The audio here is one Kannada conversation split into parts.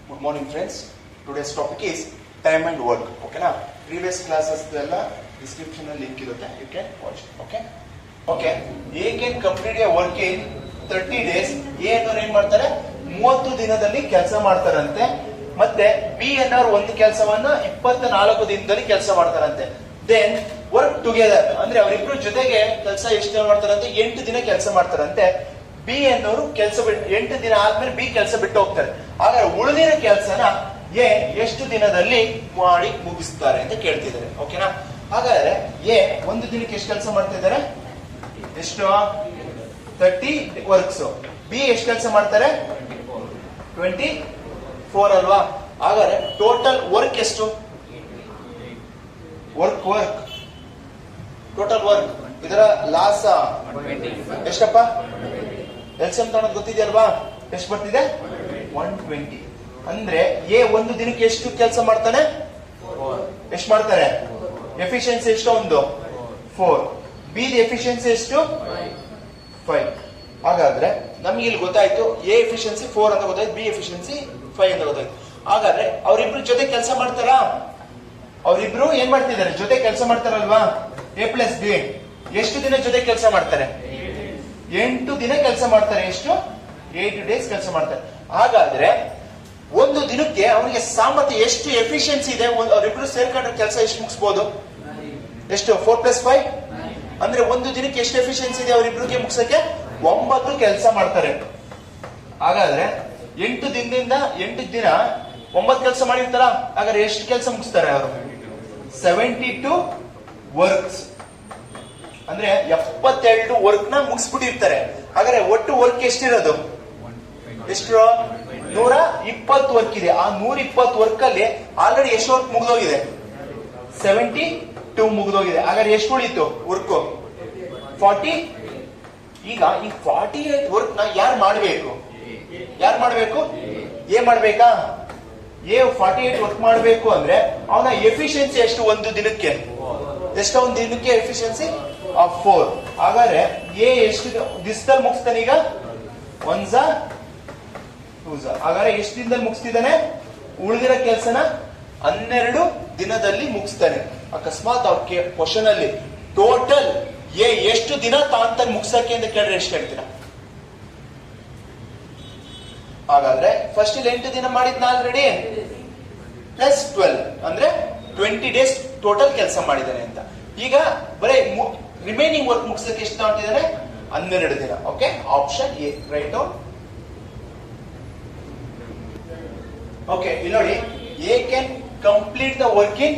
Good morning friends. Today's topic is time and work. Okay na? Previous classes ಎಲ್ಲ description ಅಲ್ಲಿ link ಇರುತ್ತೆ. You can watch it. Okay? Okay. A can complete a work in 30 days. A ಅನ್ನೋರು ಏನ್ ಮಾಡ್ತಾರೆ? 30 ದಿನದಲ್ಲಿ ಕೆಲಸ ಮಾಡ್ತಾರಂತೆ. ಮತ್ತೆ B ಅನ್ನೋರು ಒಂದು ಕೆಲಸವನ್ನ 24 ದಿನದಲ್ಲಿ ಕೆಲಸ ಮಾಡ್ತಾರಂತೆ. Then work together ಅಂದ್ರೆ ಅವರಿಬ್ರು ಜೊತೆಗೆ ಕೆಲಸ ಎಷ್ಟು ದಿನ ಮಾಡ್ತಾರಂತೆ? 8 ದಿನ ಕೆಲಸ ಮಾಡ್ತಾರಂತೆ. ಬಿ ಅನ್ನೋರು ಕೆಲಸ ಬಿಟ್ಟು 8 ದಿನ ಆದ್ಮೇಲೆ ಬಿ ಕೆಲಸ ಬಿಟ್ಟು ಹೋಗ್ತಾರೆ. ಹಾಗಾದ್ರೆ ಉಳಿದಿರೋ ಕೆಲಸನ ಎ ಎಷ್ಟು ದಿನದಲ್ಲಿ ಮಾಡಿ ಮುಗಿಸ್ತಾರೆ ಅಂತ ಕೇಳ್ತಿದ್ದಾರೆ. ಓಕೆನಾ? ಹಾಗಾದ್ರೆ ಎ ಒಂದು ದಿನಕ್ಕೆ ಎಷ್ಟು ಕೆಲಸ ಮಾಡ್ತಾ ಇದ್ದಾರೆ? ಎಷ್ಟು? 30 ವರ್ಕ್ಸ್. ಬಿ ಎಷ್ಟು ಕೆಲಸ ಮಾಡ್ತಾರೆ? 24 ಅಲ್ವಾ? ಹಾಗಾದ್ರೆ ಟೋಟಲ್ ವರ್ಕ್ ಎಷ್ಟು? ವರ್ಕ್ ಟೋಟಲ್ ವರ್ಕ್ ಇದರ ಲಾಸ್ ಎಷ್ಟಪ್ಪ? ಎಲ್ಸಿಎಂ ತಗೊಳ್ಳೋದು ಗೊತ್ತಿದೆಯಲ್ವಾ? ಎಷ್ಟು ಬರ್ತಿದೆ? 120. ಅಂದ್ರೆ ಎ ಒಂದು ದಿನಕ್ಕೆ ಎಷ್ಟು ಕೆಲಸ ಮಾಡ್ತಾನೆ? ಎಷ್ಟು ಮಾಡ್ತಾರೆ? ಎಫಿಷಿಯನ್ಸಿ ಎಷ್ಟು? ಒಂದು 4. ಬಿ ದ ಎಫಿಷಿಯನ್ಸಿ ಎಷ್ಟು? 5. ಹಾಗಾದ್ರೆ ನಮ್ಗೆ ಇಲ್ಲಿ ಗೊತ್ತಾಯ್ತು ಎ ಎಫಿಷಿಯನ್ಸಿ 4 ಅಂತ ಗೊತ್ತಾಯ್ತು, ಬಿ ಎಫಿಷಿಯನ್ಸಿ 5 ಅಂತ ಗೊತ್ತಾಯ್ತು. ಹಾಗಾದ್ರೆ ಅವರಿಬ್ರು ಜೊತೆ ಕೆಲಸ ಮಾಡ್ತಾರಾ? ಅವರಿಬ್ರು ಏನ್ ಮಾಡ್ತಿದ್ದಾರೆ? ಜೊತೆ ಕೆಲಸ ಮಾಡ್ತಾರಲ್ವಾ? ಎ ಪ್ಲಸ್ ಬಿ ಎಷ್ಟು ದಿನ ಜೊತೆ ಕೆಲಸ ಮಾಡ್ತಾರೆ? 8 ದಿನ ಕೆಲಸ ಮಾಡ್ತಾರೆ. ಎಷ್ಟು? 8 ಡೇಸ್ ಕೆಲಸ ಮಾಡ್ತಾರೆ. ಹಾಗಾದ್ರೆ ಒಂದು ದಿನಕ್ಕೆ ಅವನಿಗೆ ಸಾಮರ್ಥ್ಯ ಎಷ್ಟು ಎಫಿಷಿಯನ್ಸಿ ಇದೆ? ಅವರಿಬ್ರು ಸೇರ್ಕೊಂಡ್ರೆ ಕೆಲಸ ಎಷ್ಟು ಮುಗಿಸಬಹುದು? ಎಷ್ಟು? 4 + 5 ಅಂದ್ರೆ ಒಂದು ದಿನಕ್ಕೆ ಎಷ್ಟು ಎಫಿಷಿಯನ್ಸಿ ಇದೆ ಅವರಿಬ್ರಿಗೆ ಮುಗಿಸಕ್ಕೆ? 9 ಕೆಲಸ ಮಾಡ್ತಾರೆ. ಹಾಗಾದ್ರೆ 8 ದಿನದಿಂದ 8 ದಿನ 9 ಕೆಲಸ ಮಾಡಿರ್ತಾರ. ಹಾಗಾದ್ರೆ ಎಷ್ಟು ಕೆಲಸ ಮುಗಿಸ್ತಾರೆ ಅವರು? 72 ವರ್ಕ್ಸ್ ಅಂದ್ರೆ 72 ವರ್ಕ್ ನ ಮುಗಿಸ್ಬಿಟ್ಟಿರ್ತಾರೆ. ಹಾಗಾದ್ರೆ ಒಟ್ಟು ವರ್ಕ್ ಎಷ್ಟಿರೋದು? ಎಷ್ಟು? 120 ವರ್ಕ್ ಇದೆ. ಆ 120 ವರ್ಕ್ ಅಲ್ಲಿ ಆಲ್ರೆಡಿ ಎಷ್ಟು ವರ್ಕ್ ಮುಗಿದೋಗಿದೆ? 72 ಮುಗಿದೋಗಿದೆ. ಹಾಗಾದ್ರೆ ಎಷ್ಟು ಉಳಿತು ವರ್ಕ್? 40. ಈಗ ಈ 48 ವರ್ಕ್ ನ ಯಾರು ಮಾಡ್ಬೇಕು? ಎ ಮಾಡ್ಬೇಕಾ? ಎ 48 ವರ್ಕ್ ಮಾಡ್ಬೇಕು ಅಂದ್ರೆ ಅವನ ಎಫಿಷಿಯನ್ಸಿ ಎಷ್ಟು ಒಂದು ದಿನಕ್ಕೆ? ಎಷ್ಟು ಒಂದು ದಿನಕ್ಕೆ ಎಫಿಷಿಯನ್ಸಿ? 4. ಹಾಗಾದ್ರೆ ಎ ಎಷ್ಟು ದಿವಸದಲ್ಲಿ ಮುಗಿಸ್ತಾನೆ? ಈಗ 1 2 ಹಾಗಾದ್ರೆ ಎಷ್ಟು ದಿನದಲ್ಲಿ ಮುಗಿಸ್ತಿದ್ದಾನೆ? ಉಳಿದಿರೋ ಕೆಲಸನ 12 ದಿನದಲ್ಲಿ ಮುಗಿಸ್ತಾನೆ. ಅಕಸ್ಮಾತ್ ಅವ್ರ ಕ್ವಶನ್ ಅಲ್ಲಿ ಟೋಟಲ್ ಎ ಎಷ್ಟು ದಿನ ತಾಂತಾನೆ ಮುಗಿಸಕ್ಕೆ ಅಂತ ಕೇಳಿದ್ರೆ ಎಷ್ಟು ಹೇಳ್ತೀರಾ? ಹಾಗಾದ್ರೆ ಫಸ್ಟ್ ಇಲ್ಲಿ 8 ದಿನ ಮಾಡಿದ್ನ ಆಲ್ರೆಡಿ ಪ್ಲಸ್ 12 ಅಂದ್ರೆ 20 ಡೇಸ್ ಟೋಟಲ್ ಕೆಲಸ ಮಾಡಿದ್ದಾನೆ ಅಂತ. ಈಗ ಬರೀ ರಿಮೈನಿಂಗ್ ವರ್ಕ್ ಮುಗಿಸಕ್ಕೆ ಎಷ್ಟು ತಗೊಂಡಿದ್ದಾನೆ? 12 ದಿನ. Okay, option A right down. Okay, ಇಲ್ಲಿ ನೋಡಿ, A can complete the work in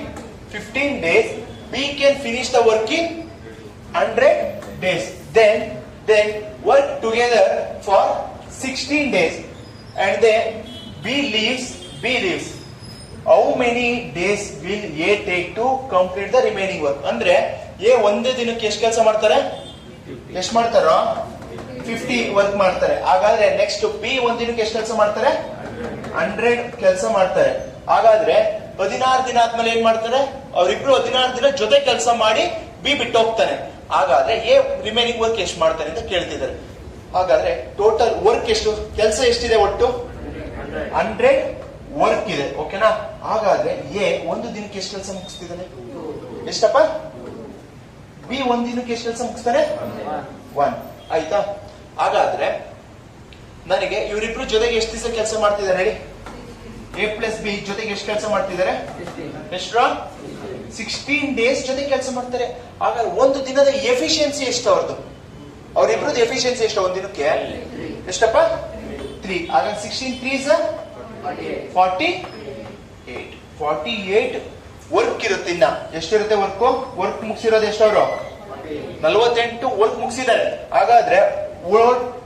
15 days, B can finish the work in 100 days. Then work together for 16 days and then B leaves. How many days will A take to complete the remaining work? ಅಂದ್ರೆ ಎ ಒಂದೇ ದಿನಕ್ಕೆ ಎಷ್ಟು ಕೆಲಸ ಮಾಡ್ತಾರೆ? ಎಷ್ಟು ಮಾಡ್ತಾರೋ? 50 ವರ್ಕ್ ಮಾಡ್ತಾರೆ. ಹಾಗಾದ್ರೆ ನೆಕ್ಸ್ಟ್ ಬಿ ಒಂದ್ ದಿನಕ್ಕೆ ಎಷ್ಟು ಕೆಲಸ ಮಾಡ್ತಾರೆ? 100 ಕೆಲಸ ಮಾಡ್ತಾರೆ. ಹಾಗಾದ್ರೆ 16 ದಿನ ಆದ್ಮೇಲೆ ಏನ್ ಮಾಡ್ತಾರೆ? ಅವರಿಬ್ರು 16 ದಿನ ಜೊತೆ ಕೆಲಸ ಮಾಡಿ ಬಿ ಬಿಟ್ಟು ಹೋಗ್ತಾನೆ. ಹಾಗಾದ್ರೆ ಎ ರಿಮೈನಿಂಗ್ ವರ್ಕ್ ಎಷ್ಟು ಮಾಡ್ತಾನೆ ಅಂತ ಕೇಳ್ತಿದ್ದಾರೆ. ಹಾಗಾದ್ರೆ ಟೋಟಲ್ ವರ್ಕ್ ಎಷ್ಟು? ಕೆಲಸ ಎಷ್ಟಿದೆ ಒಟ್ಟು? 100 ವರ್ಕ್ ಇದೆ. ಓಕೆನಾ? ಹಾಗಾದ್ರೆ ಎ ಒಂದು ದಿನಕ್ಕೆ ಎಷ್ಟು ಕೆಲಸ ಮುಗಿಸ್ತಿದ್ದಾನೆ? ಎಷ್ಟಪ್ಪ? ಬಿ ಒಂದು ದಿನಕ್ಕೆ ಎಷ್ಟು ಕೆಲಸ ಮುಗಿಸ್ತಾನೆ? 1. ಆಯ್ತಾ? ಹಾಗಾದ್ರೆ ನನಗೆ ಇವರಿಬ್ರು ಜೊತೆಗೆ ಎಷ್ಟು ದಿವಸ ಕೆಲಸ ಮಾಡ್ತಿದ್ದಾರೆ ಹೇಳಿ? ಎ ಪ್ಲಸ್ ಬಿ ಜೊತೆಗೆ ಎಷ್ಟು ಕೆಲಸ ಮಾಡ್ತಿದ್ದಾರೆ? ಎಷ್ಟು? 16 ಡೇಸ್ ಜೊತೆ ಕೆಲಸ ಮಾಡ್ತಾರೆ. ಹಾಗಾದ್ರೆ ಒಂದು ದಿನದ ಎಫಿಷಿಯನ್ಸಿ ಎಷ್ಟು ಅವ್ರದ್ದು? ಅವರಿಬ್ರದ್ದು ಎಫಿಷಿಯನ್ಸಿ ಎಷ್ಟು ಒಂದು ದಿನಕ್ಕೆ? ಎಷ್ಟಪ್ಪ? 3. ಹಾಗಾದ್ರೆ 16 3s 48 ವರ್ಕ್ ಇರುತ್ತೆ. ಇನ್ನ ಎಷ್ಟಿರುತ್ತೆ ವರ್ಕ್ ಮುಗಿಸಿರೋದು ಎಷ್ಟು? ಅವರು 48 ವರ್ಕ್ ಮುಗಿಸಿದ್ದಾರೆ. ಹಾಗಾದ್ರೆ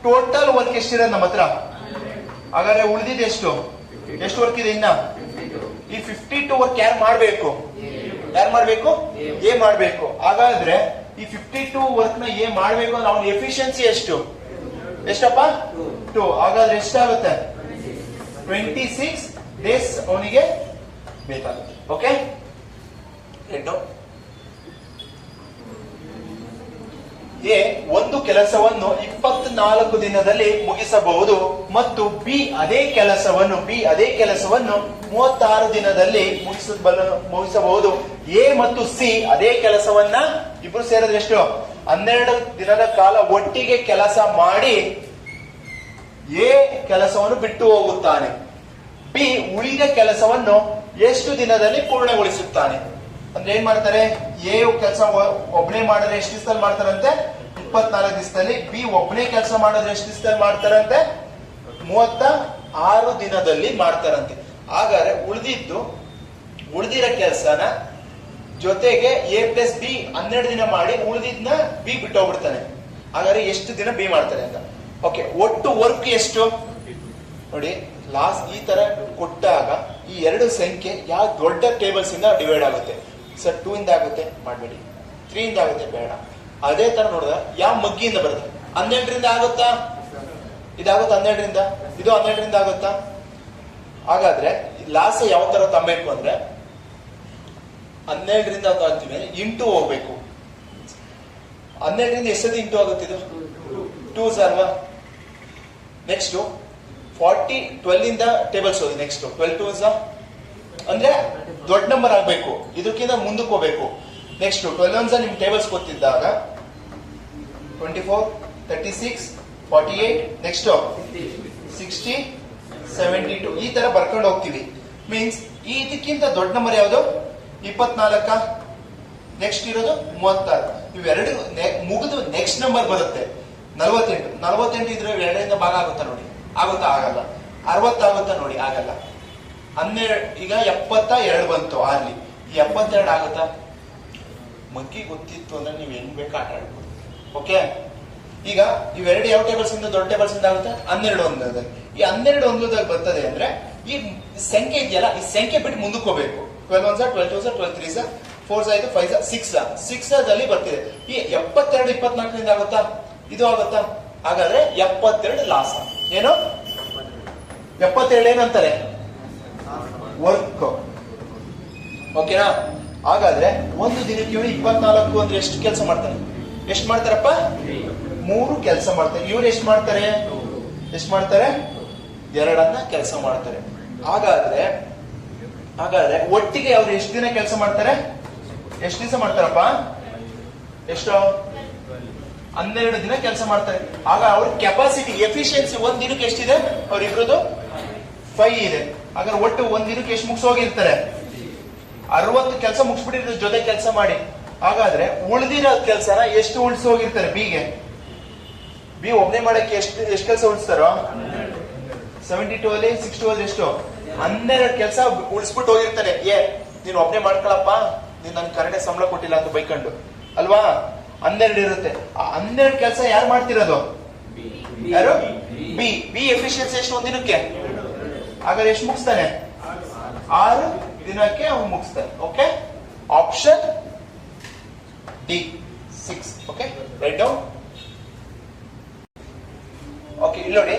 ಟೋಟಲ್ ವರ್ಕ್ ಎಷ್ಟಿರೋದು ನಮ್ಮ ಹತ್ರ? ಹಾಗಾದ್ರೆ ಉಳಿದಿದೆ ಎಷ್ಟು ವರ್ಕ್ ಇದೆ ಇನ್ನ? ಈ 52 ವರ್ಕ್ ಯಾರು ಮಾಡ್ಬೇಕು? ಎ ಮಾಡ್ಬೇಕು. ಹಾಗಾದ್ರೆ ಈ 52 ವರ್ಕ್ ನ ಎ ಮಾಡ್ಬೇಕು ಅಂದ್ರೆ ಅವನ ಎಫಿಷಿಯನ್ಸಿ ಎಷ್ಟು? ಎಷ್ಟಪ್ಪ? 2. ಹಾಗಾದ್ರೆ ಎಷ್ಟಾಗುತ್ತೆ? 26 ಡೇಸ್ ಅವನಿಗೆ ಬೇಕಾಗುತ್ತೆ. ಓಕೆ, ಎ ಒಂದು ಕೆಲಸವನ್ನು 24 ದಿನದಲ್ಲಿ ಮುಗಿಸಬಹುದು ಮತ್ತು ಬಿ ಅದೇ ಕೆಲಸವನ್ನು 36 ದಿನದಲ್ಲಿ ಮುಗಿಸಬಹುದು. ಎ ಮತ್ತು ಸಿ ಅದೇ ಕೆಲಸವನ್ನ ಇಬ್ರು ಸೇರಿದ್ರೆ ಎಷ್ಟು 12 ದಿನದ ಕಾಲ ಒಟ್ಟಿಗೆ ಕೆಲಸ ಮಾಡಿ ಎ ಕೆಲಸವನ್ನು ಬಿಟ್ಟು ಹೋಗುತ್ತಾನೆ. ಬಿ ಉಳಿದ ಕೆಲಸವನ್ನು ಎಷ್ಟು ದಿನದಲ್ಲಿ ಪೂರ್ಣಗೊಳಿಸುತ್ತಾನೆ. ಅಂದ್ರೆ ಏನ್ ಮಾಡ್ತಾರೆ, ಎ ಕೆಲಸ ಒಬ್ಬನೇ ಮಾಡಿದ್ರೆ ಎಷ್ಟು ದಿವಸದಲ್ಲಿ ಮಾಡ್ತಾರಂತೆ, 24 ದಿವಸದಲ್ಲಿ. ಬಿ ಒಬ್ಬನೇ ಕೆಲಸ ಮಾಡಿದ್ರೆ ಎಷ್ಟು ದಿವಸದಲ್ಲಿ ಮಾಡ್ತಾರಂತೆ, 36 ದಿನದಲ್ಲಿ ಮಾಡ್ತಾರಂತೆ. ಹಾಗಾದ್ರೆ ಉಳಿದಿರೋ ಕೆಲಸನ ಜೊತೆಗೆ ಎ ಪ್ಲಸ್ ಬಿ 12 ದಿನ ಮಾಡಿ ಉಳಿದಿದ್ನ ಬಿ ಬಿಟ್ಟು ಹೋಗ್ಬಿಡ್ತಾನೆ. ಹಾಗಾದ್ರೆ ಎಷ್ಟು ದಿನ ಬಿ ಮಾಡ್ತಾರೆ ಅಂತ. ಓಕೆ, ಒಟ್ಟು ವರ್ಕ್ ಎಷ್ಟು ನೋಡಿ. ಲಾಸ್ಟ್ ಈ ತರ ಕೊಟ್ಟಾಗ ಈ ಎರಡು ಸಂಖ್ಯೆ ಯಾವ ದೊಡ್ಡ ಟೇಬಲ್ಸ್ ಇಂದ ಡಿವೈಡ್ ಆಗುತ್ತೆ. ಸರ್ 2 ಇಂದ ಆಗುತ್ತೆ ಮಾಡಬೇಡಿ, 3 ಇಂದ ಆಗುತ್ತೆ ಬೇಡ. ಅದೇ ತರ ನೋಡಿದ್ರೆ ಯಾವ ಮಗ್ಗಿಯಿಂದ ಬರುತ್ತೆ, 12ರಿಂದ ಆಗುತ್ತಾ, ಇದಾಗುತ್ತೆ 12ರಿಂದ, ಇದು 12ರಿಂದ ಆಗುತ್ತಾ. ಹಾಗಾದ್ರೆ ಲಾಸ್ ಯಾವ ತರ ತಗೋಬೇಕು ಅಂದ್ರೆ 12ರಿಂದ ಅಂತೀವಿ ಇಂಟು ಹೋಗ್ಬೇಕು. 12ರಿಂದ ಎಷ್ಟೊಂದು ಇಂಟು ಆಗುತ್ತೆ, ಇದು 2 ಅಲ್ವಾ. ನೆಕ್ಸ್ಟ್ 40 12 ಇಂದ ಟೇಬಲ್ಸ್ ಹೋಗಿ. ನೆಕ್ಸ್ಟ್ 12 2 ಅಂದ್ರೆ ದೊಡ್ಡ ನಂಬರ್ ಆಗ್ಬೇಕು, ಇದಕ್ಕಿಂತ ಮುಂದಕ್ಕೆ ಹೋಗ್ಬೇಕು. ನೆಕ್ಸ್ಟ್ 12 ನಿಮ್ ಟೇಬಲ್ಸ್ ಗೊತ್ತಿದ್ದಾಗ 24 36 48 ನೆಕ್ಸ್ಟ್ 60 72 ಈ ತರ ಬರ್ಕೊಂಡು ಹೋಗ್ತೀವಿ. ಮೀನ್ಸ್ ಇದಕ್ಕಿಂತ ದೊಡ್ಡ ನಂಬರ್ ಯಾವುದು 24. ನೆಕ್ಸ್ಟ್ ಇರೋದು 36. ಇವೆರಡು ಮುಗಿದು ನೆಕ್ಸ್ಟ್ ನಂಬರ್ ಬರುತ್ತೆ 48. 48 ಇದ್ರೆ 2ರಿಂದ ಭಾಗ ಆಗುತ್ತಾ ನೋಡಿ, ಆಗುತ್ತಾ, ಆಗಲ್ಲ. 60 ಆಗುತ್ತಾ ನೋಡಿ, ಆಗಲ್ಲ. 12 ಈಗ 72 ಬಂತು ಅಲ್ಲಿ, ಈ 72 ಆಗುತ್ತಾ. ಮಗ್ಗಿ ಗೊತ್ತಿತ್ತು ಅಂದ್ರೆ ನೀವು ಹೆಂಗ್ ಬೇಕು ಆಟ ಆಡ್ಬೋದು. ಓಕೆ, ಈಗ ಇವೆರಡು ಯಾವ ಟೇಬಲ್ಸ್ ಇಂದ ದೊಡ್ಡ ಟೇಬಲ್ಸ್ ಇಂದ ಆಗುತ್ತೆ 12 ಒಂದದಲ್ಲಿ. ಈ 12 ಒಂದದಾಗ ಬರ್ತದೆ ಅಂದ್ರೆ ಈ ಸಂಖ್ಯೆ ಇದೆಯಲ್ಲ, ಈ ಸಂಖ್ಯೆ ಬಿಟ್ಟು ಮುಂದಕ್ಕೆ ಹೋಗ್ಬೇಕು. 12 1 12 2 12 3 4 5 5 6 ದಲ್ಲಿ ಬರ್ತಿದೆ. ಈ 72 24ರಿಂದ ಆಗುತ್ತಾ, ಇದು ಆಗುತ್ತಾ. ಹಾಗಾದ್ರೆ 72 ಲಾಸ್. ಏನು 72 ಏನಂತಾರೆ, ವರ್ಕ್. ಓಕೆನಾ. ಹಾಗಾದ್ರೆ ಒಂದು ದಿನಕ್ಕೆ ಇವರು 24 ಅಂದ್ರೆ ಎಷ್ಟು ಕೆಲಸ ಮಾಡ್ತಾರೆ, ಎಷ್ಟು ಮಾಡ್ತಾರಪ್ಪ, 3 ಕೆಲಸ ಮಾಡ್ತಾರೆ. ಇವ್ರು ಎಷ್ಟು ಮಾಡ್ತಾರೆ, 2 ಕೆಲಸ ಮಾಡ್ತಾರೆ. ಹಾಗಾದ್ರೆ ಒಟ್ಟಿಗೆ ಅವ್ರು ಎಷ್ಟು ದಿನ ಕೆಲಸ ಮಾಡ್ತಾರೆ, ಎಷ್ಟು ದಿವಸ ಮಾಡ್ತಾರಪ್ಪ, ಎಷ್ಟು 12 ದಿನ ಕೆಲಸ ಮಾಡ್ತಾರೆ. ಆಗ ಅವ್ರ ಕೆಪಾಸಿಟಿ ಎಫಿಷಿಯನ್ಸಿ ಒಂದ್ ದಿನಕ್ಕೆ ಎಷ್ಟಿದೆ, ಅವ್ರಿಬ್ರದ್ದು 5 ಇದೆ. ಹಾಗಾದ್ರೆ ಒಟ್ಟು ಒಂದ್ ದಿನಕ್ಕೆ ಎಷ್ಟು ಮುಗಿಸೋಗಿರ್ತಾರೆ, 60 ಕೆಲಸ ಮುಗಿಸ್ಬಿಟ್ಟಿರ್ತಾರೆ ಜೊತೆ ಕೆಲಸ ಮಾಡಿ. ಹಾಗಾದ್ರೆ ಉಳಿದಿರೋ ಕೆಲಸನ ಎಷ್ಟು ಉಳಿಸಿ ಹೋಗಿರ್ತಾರೆ ಬಿಗೆ. ಬಿ ಒಬ್ಬನೇ ಮಾಡಕ್ಕೆ ಎಷ್ಟು ಕೆಲಸ ಉಳಿಸ್ತಾರೋ, 72 ಅಲ್ಲಿ 62 ಅಲ್ಲಿ ಎಷ್ಟು 12 ಕೆಲಸ ಉಳಿಸ್ಬಿಟ್ಟು ಹೋಗಿರ್ತಾನೆ. ನೀನ್ ಒಬ್ಬನೇ ಮಾಡ್ಕೊಳಪ್ಪ, ನೀನ್ ನನ್ ಕರೆಕ್ಟ್ ಸಂಬಳ ಕೊಟ್ಟಿಲ್ಲ ಅಂತ ಬೈಕೊಂಡು ಅಲ್ವಾ. 12 ಇರುತ್ತೆ. ಆ 12 ಕೆಲಸ ಯಾರು ಮಾಡ್ತಿರೋದು, ಯಾರು, ಬಿ ಎಫಿಷಿಯನ್ಸಿ ಎಷ್ಟು ಒಂದ್ ದಿನಕ್ಕೆ. ಹಾಗಾದ್ರೆ ಎಷ್ಟು ಮುಗಿಸ್ತಾನೆ, 6 ದಿನಕ್ಕೆ ಅವನು ಮುಗಿಸ್ತಾನೆ. Okay, option D 6. Okay, right down. Okay, ಇಲ್ಲಿ ನೋಡಿ,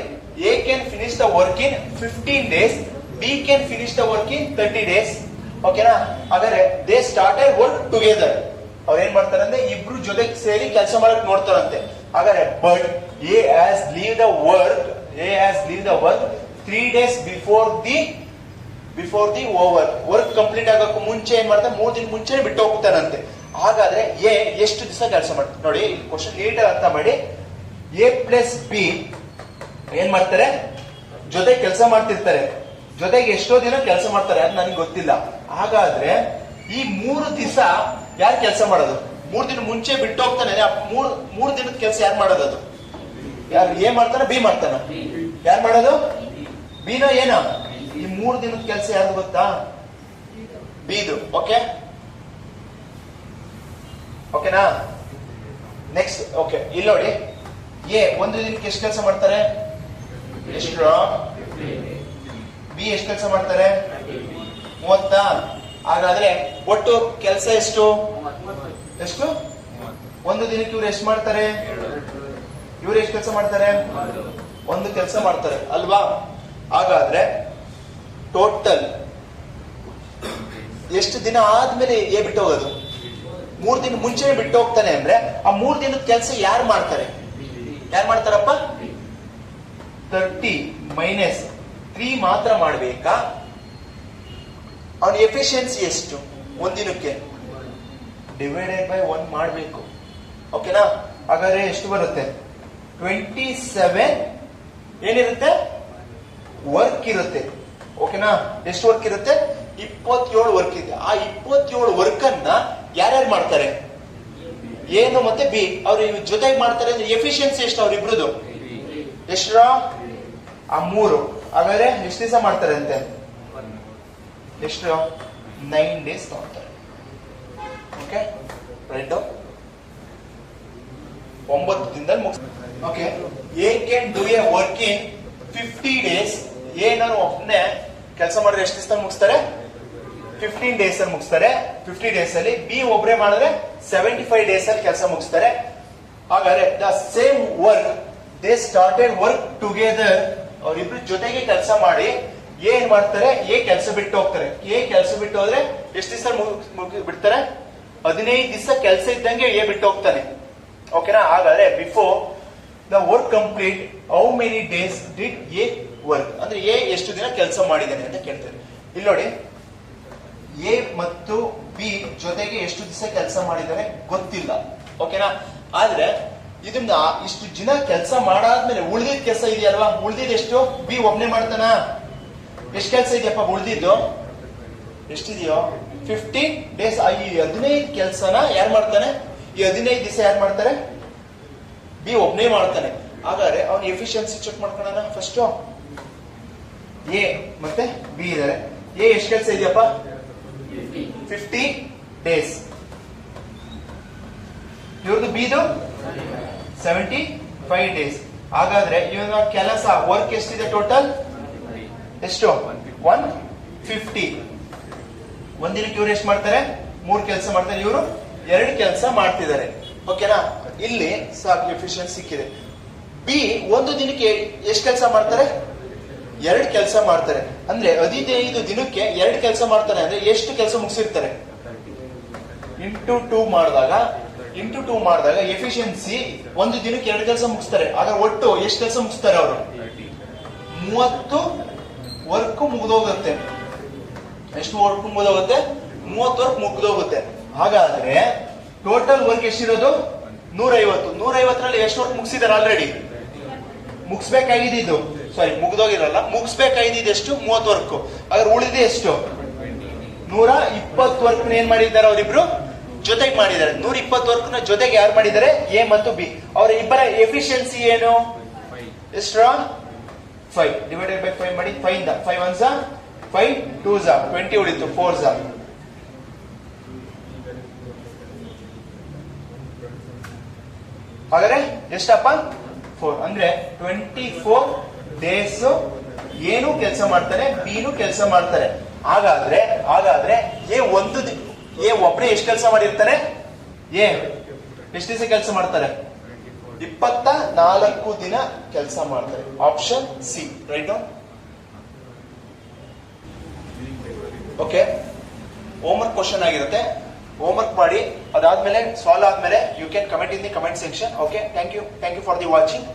A can finish the work in 15 days, B can finish the work in 30 days. ಓಕೆನಾ. ಹಾಗಾದ್ರೆ ದೇ ಸ್ಟಾರ್ಟೆಡ್ ವರ್ಕ್ ಟುಗೆದರ್. ಅವ್ರು ಏನ್ ಮಾಡ್ತಾರೆ ಅಂದ್ರೆ ಇಬ್ರು ಜೊತೆಗೆ ಸೇರಿ ಕೆಲಸ ಮಾಡಕ್ ನೋಡ್ತಾರಂತೆ. ಹಾಗಾದ್ರೆ but A has leave the work 3 days before the over. Work complete ಆಗೋಕ್ಕೂ ಮುಂಚೆ ಏನ್ ಮಾಡ್ತಾರೆ, 3 ದಿನ ಮುಂಚೆ ಬಿಟ್ಟು ಹೋಗ್ತಾರಂತೆ. ಹಾಗಾದ್ರೆ ಎ ಎಷ್ಟು ದಿವಸ ಕೆಲಸ ಮಾಡ್ತಾರೆ ನೋಡಿ, ಕ್ವಶನ್ ನೀಟ್ ಅರ್ಥ ಮಾಡಿ. ಎ ಪ್ಲಸ್ ಬಿ ಏನ್ ಮಾಡ್ತಾರೆ, ಜೊತೆ ಕೆಲಸ ಮಾಡ್ತಿರ್ತಾರೆ. ಜೊತೆಗೆ ಎಷ್ಟೋ ದಿನ ಕೆಲಸ ಮಾಡ್ತಾರೆ, ಅದು ನನಗೆ ಗೊತ್ತಿಲ್ಲ. ಹಾಗಾದ್ರೆ ಈ 3 ದಿವಸ ಯಾರು ಕೆಲಸ ಮಾಡೋದು, 3 ದಿನ ಮುಂಚೆ ಬಿಟ್ಟು ಹೋಗ್ತಾನೆ. 3 ದಿನದ ಕೆಲಸ ಯಾರು ಮಾಡೋದು, ಅದು ಯಾರು, ಎ ಮಾಡ್ತಾನ ಬಿ ಮಾಡ್ತಾನ, ಯಾರು ಮಾಡೋದು, ಬಿನ ಏನ. ಈ 3 ದಿನದ ಕೆಲಸ ಯಾರು ಗೊತ್ತಾ, ಬಿದು. ಓಕೆ, ಓಕೆನಾ. ನೆಕ್ಸ್ಟ್ ಓಕೆ, ಇಲ್ಲಿ ನೋಡಿ, ಎ ಒಂದು ದಿನಕ್ಕೆ ಎಷ್ಟು ಕೆಲಸ ಮಾಡ್ತಾರೆ, ಎಷ್ಟು. ಬಿ ಎಷ್ಟು ಕೆಲಸ ಮಾಡ್ತಾರೆ, 30. ಹಾಗಾದ್ರೆ ಒಟ್ಟು ಕೆಲಸ ಎಷ್ಟು, ಒಂದು ದಿನಕ್ಕೆ ಇವ್ರು ಎಷ್ಟು ಮಾಡ್ತಾರೆ, ಇವ್ರು ಎಷ್ಟು ಕೆಲಸ ಮಾಡ್ತಾರೆ, ಒಂದು ಕೆಲಸ ಮಾಡ್ತಾರೆ ಅಲ್ವಾ. ಹಾಗಾದ್ರೆ ಟೋಟಲ್ ಎಷ್ಟು ದಿನ ಆದ್ಮೇಲೆ ಎ ಬಿಟ್ಟು ಹೋಗೋದು, 3 ದಿನ ಮುಂಚೆನೆ ಬಿಟ್ಟು ಹೋಗ್ತಾನೆ ಅಂದ್ರೆ ಆ 3 ದಿನದ ಕೆಲಸ ಯಾರು ಮಾಡ್ತಾರೆ? ಯಾರು ಮಾಡ್ತಾರಪ್ಪ? 30 ಮೈನಸ್ 3 ಮಾತ್ರ ಮಾಡ್ಬೇಕಾ? ಅವನ ಎಫಿಷಿಯನ್ಸಿ ಎಷ್ಟು ಒಂದಿನಕ್ಕೆ? ಡಿವೈಡೆಡ್ ಬೈ 1 ಮಾಡಬೇಕು. ಓಕೆನಾ? ಹಾಗಾದ್ರೆ ಎಷ್ಟು ಬರುತ್ತೆ? 27 ಏನಿರುತ್ತೆ? ವರ್ಕ್ ಇರುತ್ತೆ. ಓಕೆನಾ? ಎಷ್ಟು ವರ್ಕ್ ಇರುತ್ತೆ? 27 ವರ್ಕ್ ಇದೆ. ಆ 27 ವರ್ಕ್ ಅನ್ನ ಯಾರ್ಯಾರು ಮಾಡ್ತಾರೆ? ಏನು ಮತ್ತೆ ಬಿ ಅವ್ರ ಜೊತೆಗೆ ಮಾಡ್ತಾರೆ ಅಂದ್ರೆ ಎಫಿಷಿಯನ್ಸಿ ಎಷ್ಟು ಅವ್ರಿಬ್ರದು? ಎಷ್ಟರ? ಆ 3. ಹಾಗಾದ್ರೆ ಎಷ್ಟು ದಿವಸ ಮಾಡ್ತಾರೆ ಅಂತೆ? ಎಷ್ಟು? 9 ಡೇಸ್ ತಗೊಳ್ತಾರೆ. Okay, right. 9 ದಿನದಲ್ಲಿ ಮುಗಿಸ್. Okay, A can do a work in 50 days. ಏನಾರು ಒಬ್ಬನೇ ಕೆಲಸ ಮಾಡಿದ್ರೆ ಎಷ್ಟು ದಿವಸ ಮುಗಿಸ್ತಾರೆ? 15 ಡೇಸ್ ಅಲ್ಲಿ ಮುಗಿಸ್ತಾರೆ. 50 ಡೇಸ್ ಅಲ್ಲಿ. ಬಿ ಒಬ್ರೆ ಮಾಡಿದ್ರೆ 75 ಡೇಸ್ ಅಲ್ಲಿ ಕೆಲಸ ಮುಗಿಸ್ತಾರೆ. ಹಾಗಾದ್ರೆ the same work they started work together. ಅವರಿಬ್ರು ಜೊತೆಗೆ ಕೆಲಸ ಮಾಡಿ ಏನ್ ಮಾಡ್ತಾರೆ? ಎ ಕೆಲಸ ಬಿಟ್ಟು ಹೋಗ್ತಾರೆ. ಎ ಕೆಲಸ ಬಿಟ್ಟು ಹೋದ್ರೆ ಎಷ್ಟು ದಿವಸ ಬಿಡ್ತಾರೆ? 15 ದಿವಸ ಕೆಲಸ ಇದ್ದಂಗೆ ಎ ಬಿಟ್ಟು ಹೋಗ್ತಾನೆ. ಓಕೆನಾ? ಹಾಗಾದ್ರೆ before the work complete how many days did A work? ಅಂದ್ರೆ ಎ ಎಷ್ಟು ದಿನ ಕೆಲಸ ಮಾಡಿದ್ದಾನೆ ಅಂತ ಕೇಳ್ತಾರೆ. ಇಲ್ಲಿ ನೋಡಿ, ಎ ಮತ್ತು ಬಿ ಜೊತೆಗೆ ಎಷ್ಟು ದಿವಸ ಕೆಲಸ ಮಾಡಿದ್ದಾರೆ ಗೊತ್ತಿಲ್ಲ. ಓಕೆನಾ? ಆದ್ರೆ ಇದನ್ನ ಇಷ್ಟು ದಿನ ಕೆಲಸ ಮಾಡಾದ್ಮೇಲೆ ಉಳಿದಿದ್ ಕೆಲಸ ಇದೆಯಲ್ವಾ? ಉಳಿದಿದ್ ಎಷ್ಟು? ಬಿ ಒಬ್ನೇ ಮಾಡ್ತಾನ? ಎಷ್ಟು ಕೆಲಸ ಇದೆಯಪ್ಪ ಉಳಿದಿದ್ದು? ಎಷ್ಟಿದೆಯೋ? 15 ಡೇಸ್. ಈ 15 ಕೆಲಸನ ಯಾರು ಮಾಡ್ತಾನೆ? ಈ 15 ದಿವಸ ಯಾರು ಮಾಡ್ತಾರೆ? ಬಿ ಒಬ್ನೇ ಮಾಡ್ತಾನೆ. ಹಾಗಾದ್ರೆ ಅವನ ಎಫಿಷಿಯನ್ಸಿ ಚೆಕ್ ಮಾಡ್ಕೊಳ್ಳೋಣ. ಫಸ್ಟ್ ಎ ಮತ್ತೆ ಬಿ ಇದಾರೆ. ಎ ಎಷ್ಟು ಕೆಲಸ ಇದೆಯಪ್ಪ? 50 ಡೇಸ್. ಇವ್ರದ್ದು ಬಿದು 75 ಡೇಸ್. ಹಾಗಾದ್ರೆ ಇವನ ಕೆಲಸ ವರ್ಕ್ ಎಷ್ಟಿದೆ ಟೋಟಲ್? ಎಷ್ಟು? 150. ಒಂದಿನಕ್ಕೆ ಇವ್ರು ಎಷ್ಟು ಮಾಡ್ತಾರೆ? 3 ಕೆಲಸ ಮಾಡ್ತಾರೆ. ಇವರು 2 ಕೆಲಸ ಮಾಡ್ತಿದ್ದಾರೆ. ಓಕೆನಾ? ಇಲ್ಲಿ ಸಾಕು, ಎಫಿಷಿಯನ್ಸಿ ಸಿಕ್ಕಿದೆ. ಬಿ ಒಂದು ದಿನಕ್ಕೆ ಎಷ್ಟು ಕೆಲಸ ಮಾಡ್ತಾರೆ? 2 ಕೆಲಸ ಮಾಡ್ತಾರೆ. ಅಂದ್ರೆ 15 ದಿನಕ್ಕೆ 2 ಕೆಲಸ ಮಾಡ್ತಾರೆ ಅಂದ್ರೆ ಎಷ್ಟು ಕೆಲಸ ಮುಗಿಸಿರ್ತಾರೆ? ಇಂಟು 2 ಮಾಡಿದಾಗ ಎಫಿಷಿಯನ್ಸಿ ಒಂದು ದಿನಕ್ಕೆ 2 ಕೆಲಸ ಮುಗಿಸ್ತಾರೆ. ಆಗ ಒಟ್ಟು ಎಷ್ಟು ಕೆಲಸ ಮುಗಿಸ್ತಾರೆ ಅವರು? 30 ವರ್ಕ್ ಮುಗಿದೋಗುತ್ತೆ. ಎಷ್ಟು ವರ್ಕ್ ಮುಗಿದೋಗುತ್ತೆ? 30 ವರ್ಕ್ ಮುಗಿದೋಗುತ್ತೆ. ಹಾಗಾದ್ರೆ ಟೋಟಲ್ ವರ್ಕ್ ಎಷ್ಟಿರೋದು? 150. 150ರಲ್ಲಿ ಎಷ್ಟು ವರ್ಕ್ ಮುಗಿಸಿದಾರೆ ಆಲ್ರೆಡಿ? ಮುಗಿಸ್ಬೇಕಾಗಿದ್ದು, ಸಾರಿ ಮುಗಿದೋಗಿರಲ್ಲ, ಮುಗಿಸ್ಬೇಕಾಗಿದ್ದು ಎಷ್ಟು? 30 ವರ್ಕ್. ಹಾಗಾದ್ರೆ ಉಳಿದ ಎಷ್ಟು? 120 ವರ್ಕ್ ಏನ್ ಮಾಡಿದ್ದಾರೆ? ಅವರಿಬ್ರು ಜೊತೆಗೆ ಮಾಡಿದ್ದಾರೆ. 120 ವರ್ಕ್ ನ ಜೊತೆಗೆ ಯಾರು ಮಾಡಿದ್ದಾರೆ? ಎ ಮತ್ತು ಬಿ. ಅವರ ಇಬ್ಬರ ಎಫಿಷಿಯನ್ಸಿ ಏನು? ಎಷ್ಟು? 5 ಡಿವೈಡೆಡ್ ಬೈ 5 ಮಾಡಿ. 5 ಇಂದ 5 1 5 2 20 ಉಳಿತು. 4 ಹಾಗಾದ್ರೆ ಎಷ್ಟಪ್ಪ? 4. ಅಂದ್ರೆ 24 ಡೇಸ್ ಏನು ಕೆಲಸ ಮಾಡ್ತಾರೆ, ಬಿನು ಕೆಲಸ ಮಾಡ್ತಾರೆ. ಹಾಗಾದ್ರೆ ಎ ಒಬ್ಬನೇ ಎಷ್ಟು ಕೆಲಸ ಮಾಡಿರ್ತಾನೆ? ಎ ಎಷ್ಟು ದಿವಸ ಕೆಲಸ ಮಾಡ್ತಾರೆ? 24 ದಿನ ಕೆಲಸ ಮಾಡ್ತಾರೆ. Option C, right? Okay, homework question ಆಗಿರುತ್ತೆ. ಹೋಮ್ವರ್ಕ್ ಮಾಡಿ ಅದಾದ್ಮೇಲೆ ಸಾಲ್ವ್ ಆದ್ಮೇಲೆ you can comment in the comment section. Okay, thank you for the watching.